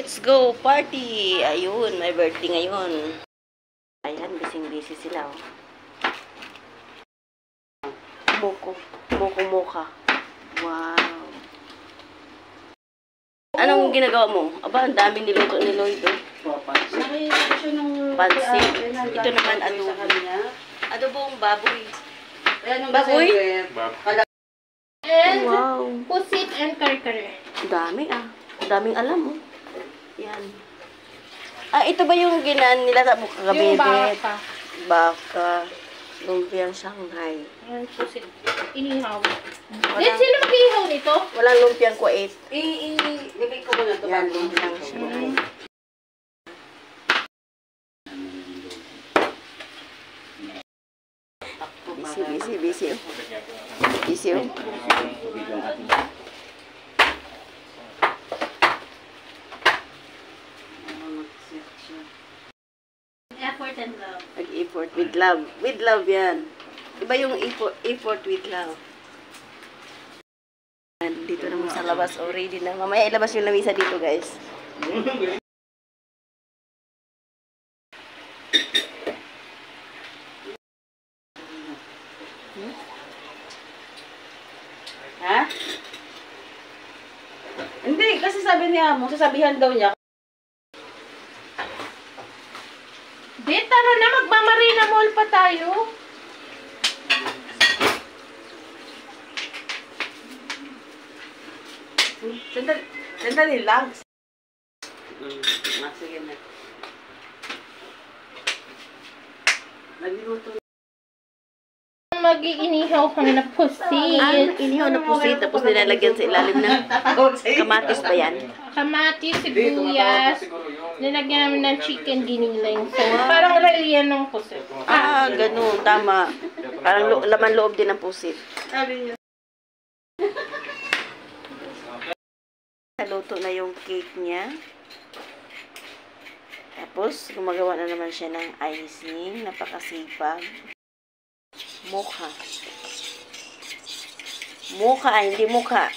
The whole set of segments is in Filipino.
Let's go party! Ayun, may birthday ngayon. Ayan, busy sila. Oh. Moko. Wow. Anong ginagawa mo? Aba, ang daming niluto ni Lloyd. Nakikita siya ng pansit. Ito naman adobo. Adobong baboy. Baboy? And Wow. pusit and kare-kare. Dami ah. Daming alam oh. Yan. Ito ba yung nila mo Yung kakabibit? baka. Baka. Lumpiang Shanghai. Yung pusit. Inihaw. Did sila mag-ihaw nito? Walang lumpiang kuwait. Ilagay ko ba na ito? Yan, lumpiang Shanghai. Busy. Busy oh. Effort and love. Nag-effort with love. With love yan. Iba yung effort with love. Dito naman sa labas already na. Mamaya ilabas yung lamisa dito guys. Ha? Hindi, kasi sabi niya mo, sasabihan daw niya. Di, tara na, magmamarina mall pa tayo. Sandali lang. Sige na. Nagliluto. Mag-iinihaw kami na pusit. Inihaw na pusit. Tapos nilalagyan sa ilalim ng kamatis ba yan? Kamatis, sibuyas. Nilagyan namin ng chicken giniling. So, parang reliyan ng pusit. Ganun. Tama. Parang laman loob din ng pusit. Sabi niya. Naluto na yung cake niya. Tapos, gumagawa na naman siya ng icing. Napakasipag. Mocha. Hindi mukha.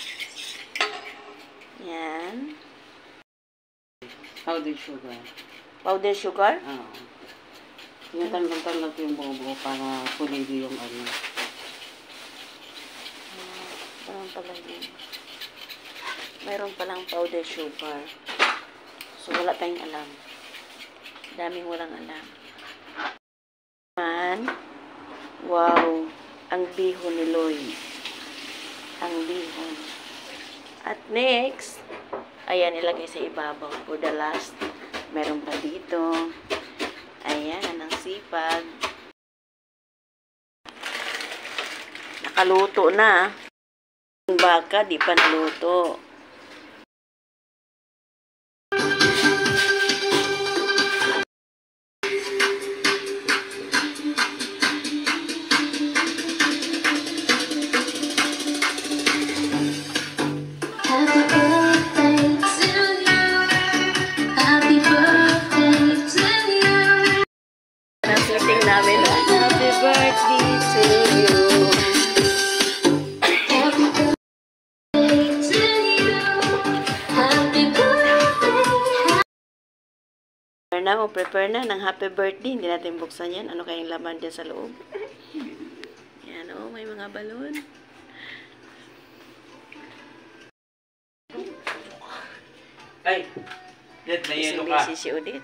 Yan. Powdered sugar. Powdered sugar? Oo. Tinatanggal-tanggal ko yung buo-buo para pulili yung ano. Mayroon palang powdered sugar. So, wala tayong alam. Daming walang alam. Wow. Ang bihon ni Lloyd. Ang bihon. At next, ayan, ilagay sa ibabaw. For the last, meron pa dito. Ayan, ang sipag. Nakaluto na. Yung baka, di pa naluto. Namin, happy birthday to you. Prepare na ng happy birthday. Hindi natin buksan yan. Ano kayang laman dyan sa loob? Yan oh, may mga balon. Ay, Dad, may yelo ka. Si Udit.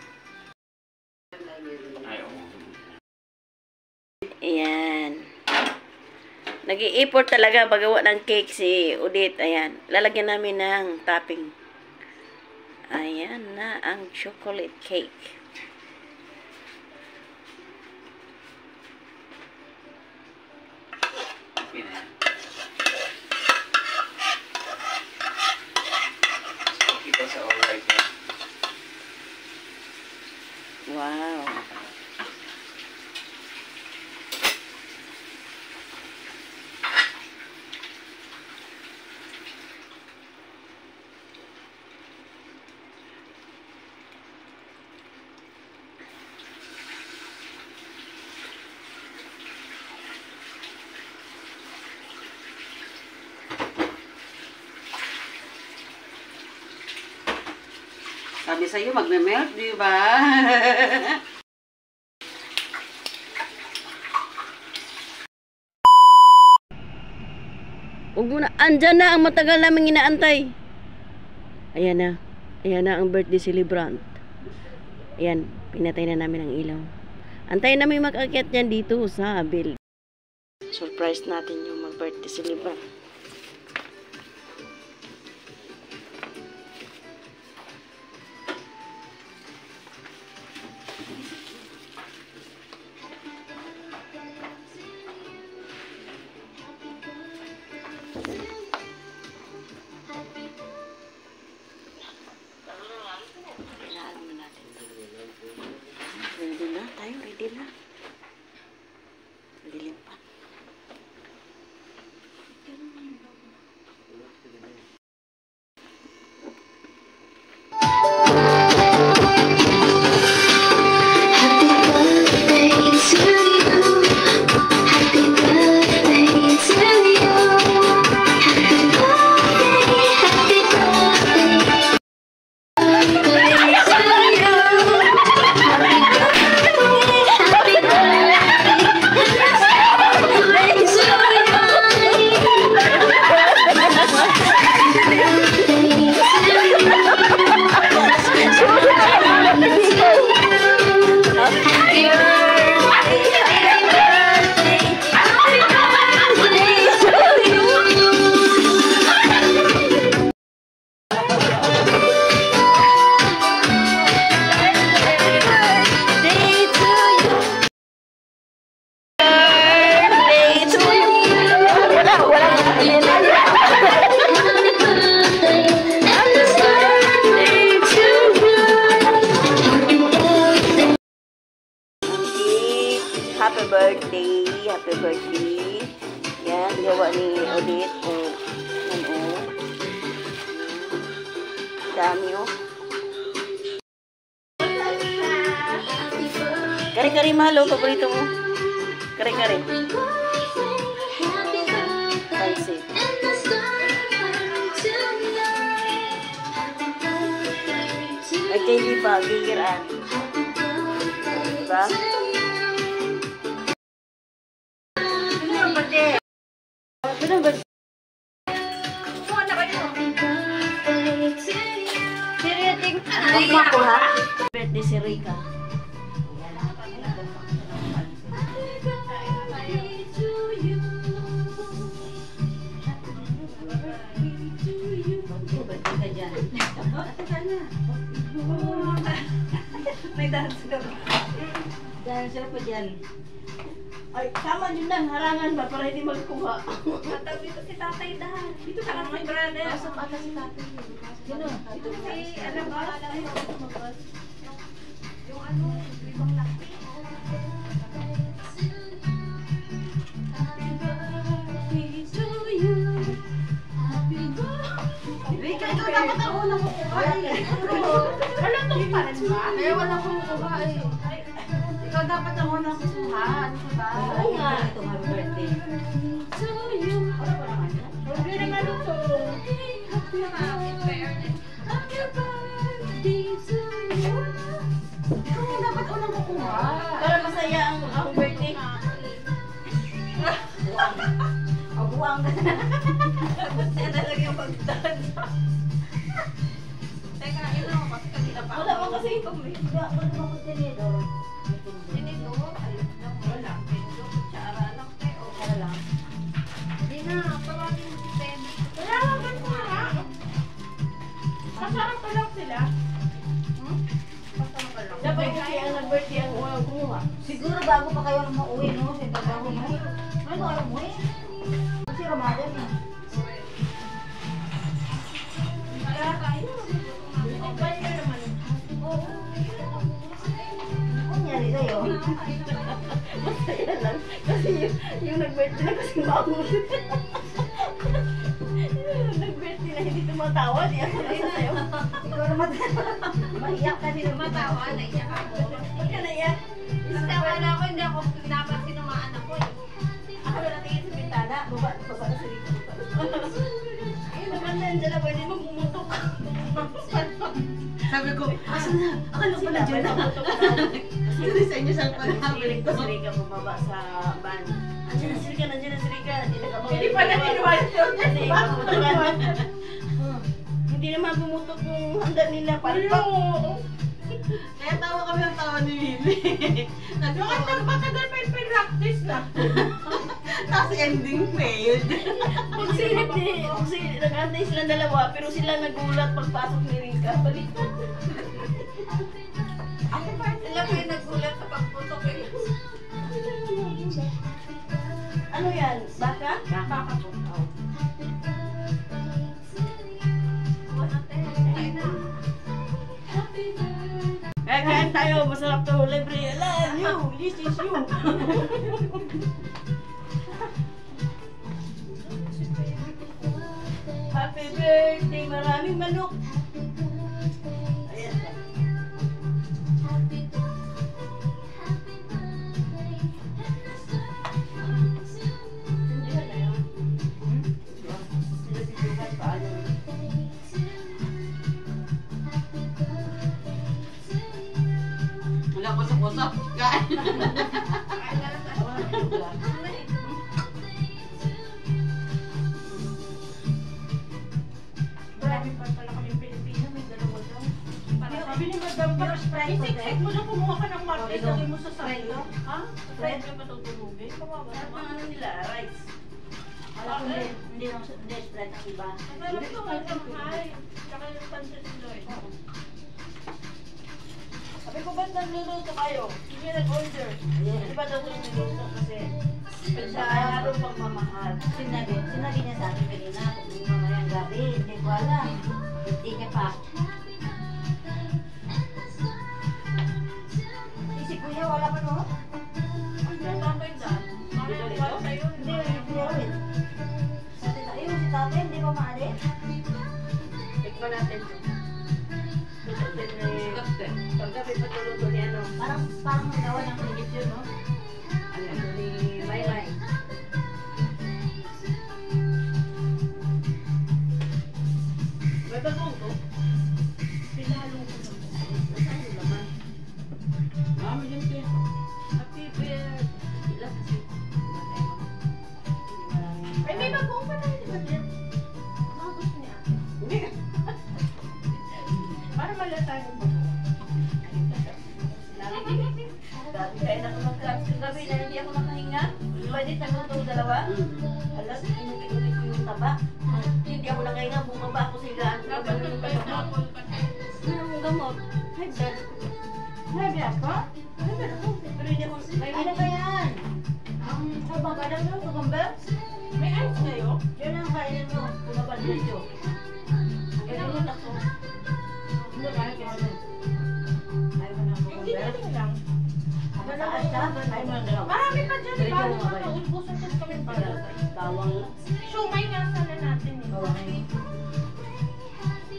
Ayaw. Ayan. Nag-i-import talaga paggawa ng cake si Udit. Ayan. Lalagyan namin ng topping. Ayan na ang chocolate cake. Okay na yan. Okay pa sa alright na. Wow. Sabi sa'yo, magme-melt, di ba? Huwag mo na. Andyan na ang matagal naming inaantay. Ayan na. Ayan na ang birthday celebrant. Ayan. Pinatay na namin ang ilaw. Antayin namin mag-akyat yan dito sa build. Surprise natin yung mag-birthday celebrant. Ready na tayo, ready na. Dilim pa. Happy birthday! Happy birthday! Yan, gawa ni Odette. Ano? Dami oh. Kare-kare mahalo, paborito mo. Kare-kare. Pansit. Ay, kay di pa, gigiraan. Diba? Ano ba? Huwag mo ako ha? Birthday si Rika. May dancer. Dancer pa dyan. Ay, tama yun lang. Harangan ba para hindi magkuha? Matawag dito si Tatay Dahil. Dito ka lang, my brother. Asa pa si tatay. Gano'n. Ito si, ano ba? Yung ano, ibang laki. Rika, ikaw dapat ang unang kukuha eh. Wala itong pa rin ba? Kaya walang kumukuha eh. Ikaw dapat ang unang kukuha. Ano ba? Oo nga. Itong happy birthday. Hindi naman ito. Ikaw yung dapat unang kukuha. Para masaya ang birthday. Buwang. O, buwang. Yan talaga yung pagdaan. Teka, ito ako kasi kanina pa. Wala mo kasi ito. Wala mo ko tinidor. Sinito, wala. Medyo kutsara lang tayo. Wala lang. Hindi na, tawagin mo si Ted. Wala lang ba ito nga? Pasarap pa lang sila. Pasarap pa lang. Dapat kasi ang nag-birthday ang unang kumuha. Siguro bago pa kayo mauwi, no? Sa trabaho mo. Ano alam mo eh? Kasi Ramadan eh. Kaya tayo. Iba niya naman. Oo. Ano nangyari sa'yo? Masaya lang. Kasi yung nag-birthday na kasi maamot. Yung nag-birthday na hindi tumatawa. Di ako nasa sayo. Siguro mahiyak ka din. Matawa, naiyak ako. Huwag ka naiyak. Kasi akala ko hindi ako napansin ng mga anak ko eh. Ako na natingin sa bintana. Baba na sa dito. Ayun naman na. Diyan na pwede mong pumutok. Sabi ko, asan na? Akala ko na dyan na. Kasi sa inyo sa pagkabalik ko. Si Rika bumaba sa van. Andiyan na si Rika, nandiyan na si Rika. Hindi pa na tiniwala siya. Hindi naman bumutok yung handa nila. Palpak. Kaya tawa kami ang tawa ni Mimi. Bakit nagpatagal pa yung practice na? Tapos ending failed. Pagsilip ni, nag-antay silang dalawa, pero sila nagulat pagpasok ni Rika. Baliktad. Sila pa yung nagulat sa pagputok eh. Ano yan? Baka? Baka po. Kain tayo, masarap to. Libre. Alam, you. This is you. Happy birthday. Maraming manok. Ayan. Wala ko sa kusap. Kain. Marami pa pala kami Pilipino, may dalawa daw. Sabi ni Madam, Pero Sprite to, isik-sik mo lang kumuha ka ng market, Okay, lagay mo sa sarilo. Ha? Sprite. Sprite ka matutulugin? Kawawa Sarap naman. ng ano nila, rice. Alam ko hindi Sprite ang iba. Sarap to, mahal. Tsaka yung pancit ni Lloyd. Sabi ko, ba't nagluluto kayo? Hindi nag-order. Di ba daw yung niluto kasi sa araw pagmamahal. Sinabi niya sa akin kanina, kung mamayang gabi, hindi ko alam. Hindi ka pa. Si Kuya, wala pa no? Ang tatay dyan. Marami wala tayo. Hindi, si Kuya. Ayun, si tatay, hindi pa maalis. Tikman natin ito. Gusto din ni... Paggabi pa tuluto ni ano. Parang magawa ng legit yun, no? Ano ni Maylay. May bagong to? Pinalo ko na. Nasaan yung laman? Mami din ko yan. Happy birthday. Ilan kasi? Ay, may bagong pa tayo, di ba din? Mga gusto niya. Hindi. Para malata yung bagong. Dati kayo na kumag-crabs kagabi na hindi ako nakahinga. Pwede nagluto dalawa. Alas, inulit ko yung taba. Hindi ako nakahinga, bumaba ako sa higaan. Dapat yung kayo tapol ka tayo. Anong gamot? High blood. Sabi ako? Pero hindi ako, may Ano ba yan? Ang kabagalan mo, cucumber? May ice kayo? Yun ang kainin mo, kumabal dito. Ganun ako. Hindi, kaya ko ano. Ayaw mo ng Yung cucumber? ginaling lang. Mataas siya, ayaw mo ng galaw. Marami pa dyan, di ba? Medyo mabay. Ulbusan ko kami para. Bawang. Shumay nga sana natin eh. Bawang.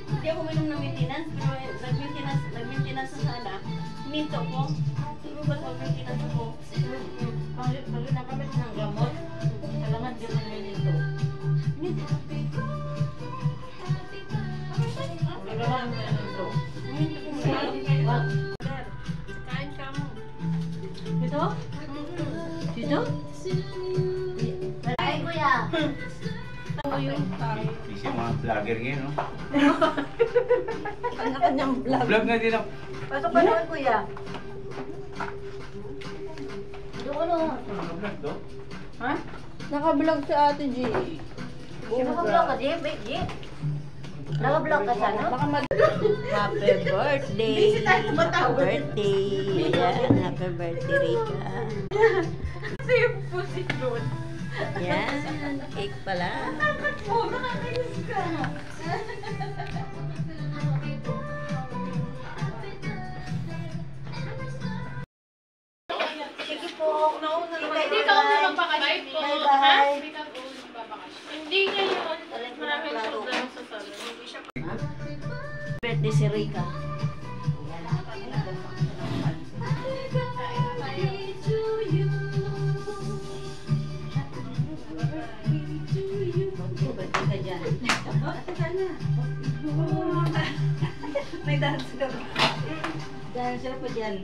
Hindi ako minom ng maintenance, pero nag-maintenance sa sana. Minto ko. Sino ba mag-maintenance ako? Pag nakamit ng gamot, kailangan din mo nito. Kailangan mo nito. Minto ko muna. Wag. Kain ka mo. Dito? Dito? Ay, kuya. Isip mga vlogger ngayon, no? Kanya-kanyang vlog. Vlog nga din ako. Pasok ka naman, kuya. Doon ano? Vlog to? Ha? Naka-vlog si Ate G. Naka-vlog ka, Jim? Wait, Jim. Naka-vlog ka sa ano? Happy birthday! Busy tayo tumatawag. Happy birthday! Yan, happy birthday, Rika. Kasi yung pusit doon. Yan, cake pala. Oh, nakakainis ka. Sige po. Nauna naman. Hindi ka una magbakasyon po. Bye-bye. Ha? Hindi ka una magbakasyon. Hindi ngayon. Maraming problema sa salon. Hindi siya Birthday si Rika. Birthday ka dyan. May dance na ba? Dance na pa dyan.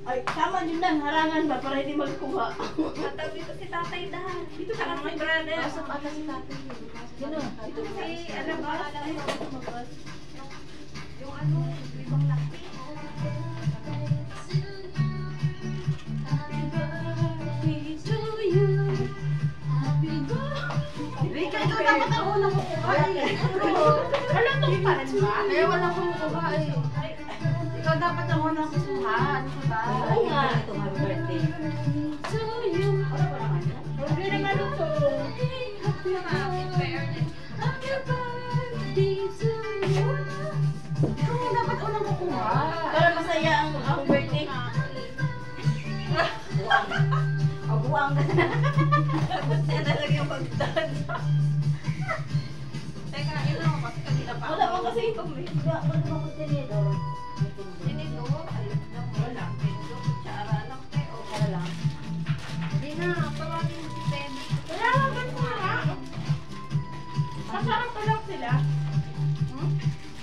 Ay, tama din lang, harangan ba para hindi magkuha. Matawag dito si Tatay Dahan. Dito ka lang, my brother. Pasok ata si tatay. Sino? Dito si, ano ba? Yung ano, ibang laki. Rika, ikaw dapat ang unang kukuha eh. Wala tong pan ba? Kaya wala kong kukuha eh. Ikaw dapat ang unang kukuha. Ano ba? Oo nga. Ito, happy birthday. Wala ba naman yan? Hindi naman ito. Ikaw yung dapat unang kukuha. Para masaya ang birthday. Buwang. Buwang ka na. Yan talaga yung pagdance. Teka, ito ako kasi kanina pa. Wala mo kasi ito. Wala mo ko tinidor. Tinito. Wala. Tinidor. Kutsara lang tayo. O para lang. Hindi na. Tawagin mo si Teddy. Wala naman ko nga. Kasama pa lang sila.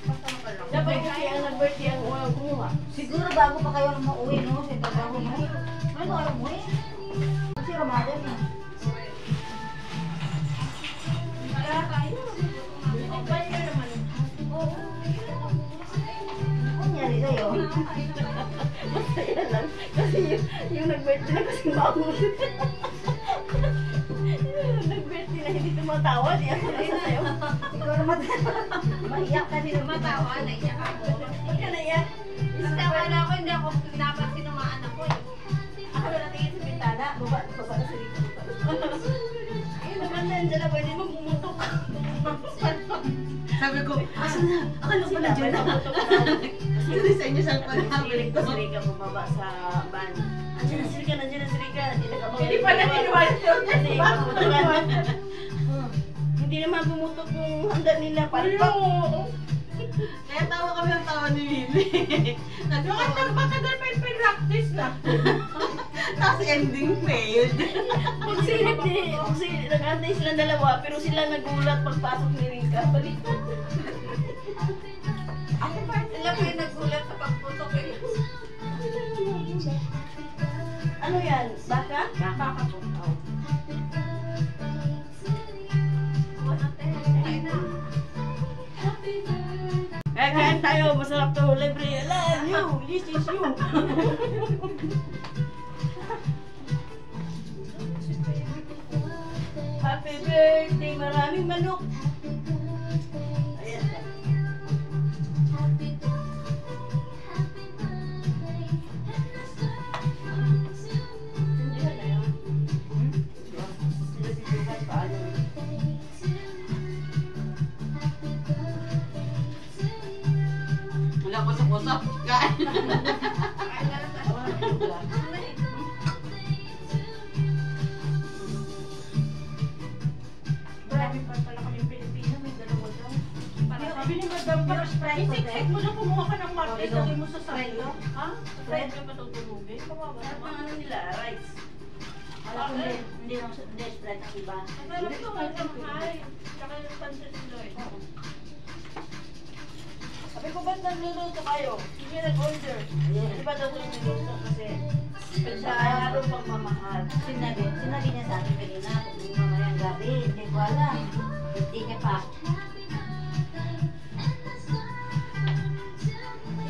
Pasama ka lang. Dapat kasi ang nag-birthday ang unang kumuha. Siguro bago pa kayo mauwi, no? Sa trabaho mo. Ano alam mo eh? Si Ramadan eh. Kaya tayo. Ba yun naman? Oo. Ano nangyari sa'yo? Masaya lang. Kasi yung nag-birthday na kasi mamut. Yung nag-birthday na hindi tumatawa. Di ako nasasayaw. Ikaw Ramadan. Maiyak ka din. Matawa. Naiyak ako. Ba't ka naiyak? Basta wala ko. Hindi ako pinapansin ng mga anak ko eh. Ako na natingin sa bintana. Baba na sa rito. Ayun naman nandiyan na pwede magmumutok. Sabi ko, asan na? Akala ko Sila, nandiyan pwede na. magmumutok na. Hindi sa inyo sa Piling ko si Rika bumaba sa van. Andiyan na si Rika, nandiyan na si Rika. Hindi pa natin iwan yun. Kasi mamutukan. Hindi naman bumutok yung handa nila. Palpak. Kaya tawa kami ng tawa ni Willie. Bakit matagal pa yung practice na? Tapos ending failed. Kung nag-antay silang dalawa, pero sila nagulat pagpasok ni Rika. Baliktad. Sila pa yung nagulat sa pagputok eh. Ano yan? Baka? Baka po. Kaya kain tayo, masarap to, libre. Alam, you, this is you. Happy birthday, maraming manok. Ayan. Sindihan na yun. Sila bibigyan paano. Wala ko sa kusap. Kain. Marami pa pala kami Pilipino. May dalawa daw. Sabi ni Madam, Sprite pa, isik-sik mo na kumuha ka ng market. Oh, Lagay mo sa sarilo. Ha? Fred. Ka matutulugin. Kawawa Sarap naman. ng ano nila, rice. Alam ko hindi Sprite ang iba. Sarap ito. Ay, tsaka yung pancit Lloyd. Sabi ko, ba't nagluluto kayo? Hindi nag-order. Di ba daw yung niluto kasi sa araw pagmamahal. Sinabi niya sa akin kanina, kung mamayang gabi, hindi ko alam. Hindi niya pa.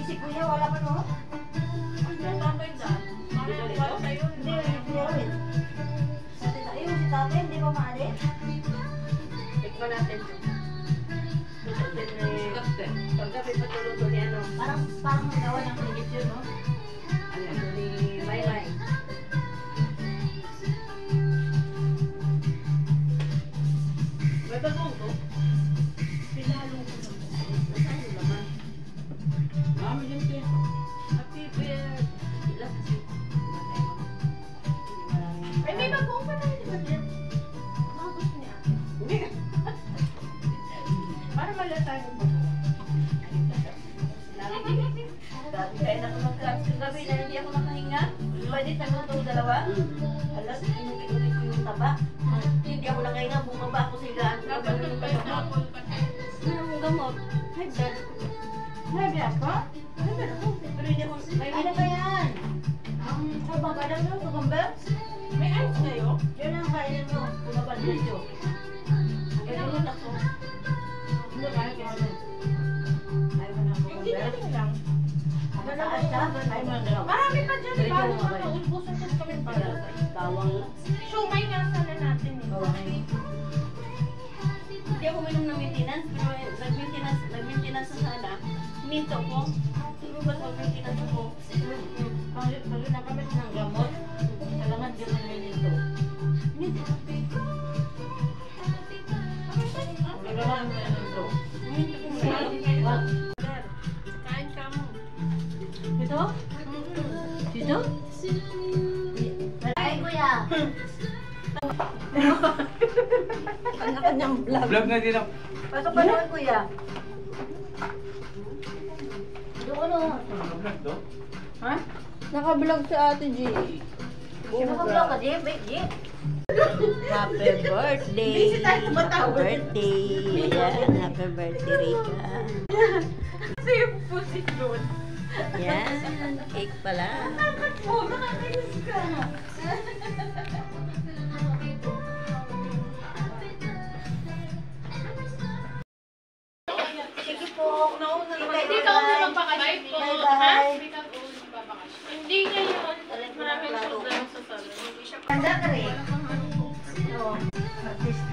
Si Kuya, wala pa no? Ang tatay dyan. Marami pa kayo. Hindi, hindi rin. Ayun, si tatay, hindi pa maalis. Tikman natin ito. Paggabi patuluto ni ano. Parang magawa ng legit yun, no? Ano ni Maymay. May bagong to? Pinalo ko na. Nasaan yung laman? Mami dyan siya. Happy birthday. Ilan kasi? Ay, may bagoong pa tayo, di ba, Jen? Mga gusto niya. Hindi. Para malata yung bagoong. Dati kayo na kumag-clubs kagabi na hindi ako nakahinga. Pwede tagutong dalawa. Alas, inulit ko yung taba. Hindi ako nakahinga, bumaba ako sa higaan. Dapat nung kayo na Anong gamot? High blood. Sabi ako? Pero hindi ako, ano ba yan? Ang kabagalan mo, cucumber? May ice kayo? Yun ang kainin mo, kumapalbis yun. Ganun ako. Hindi kaya kaya. Ayaw mo ng Hindi cucumber? natin lang. Mataas ka? Ayaw mo ng galaw. Marami pa dyan. Medyo Bago mabay. pa ulbusan kasi kami para. Bawang. Shumay nga sana natin. Bawang. Hindi ako minom ng maintenance, pero nag-maintenance sa sana. Minto ko. Siguro ba mag-maintenance ako? Pag nakamit ng gamot, kailangan di mo namin ito. Kailangan mo yan ito. Minto ko muna. Wag. Kain ka mo. Ito? Dito? Ay, kuya. Kanya-kanyang vlog. Vlog na din ako. Pasok pa naman, kuya. Doon ano? Vlog to? Ha? Naka-vlog si Ate G. Naka-vlog ka, Jeep? Jeep? Happy birthday! Busy tayo tumatawag. Birthday! Yan, happy birthday, Rika. Kasi yung pusit doon. Yan, cake pala. Oh, nakakainis ka. Sige po. Nauna naman. Hindi Hindi ka ka una magpakasyon po. Bye-bye. Hindi ka una magbabakasyon. Hindi ngayon. Maraming sobrang sa salon. Hindi siya Tanda ka rin. Oo.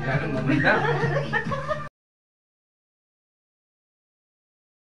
Lalong maganda.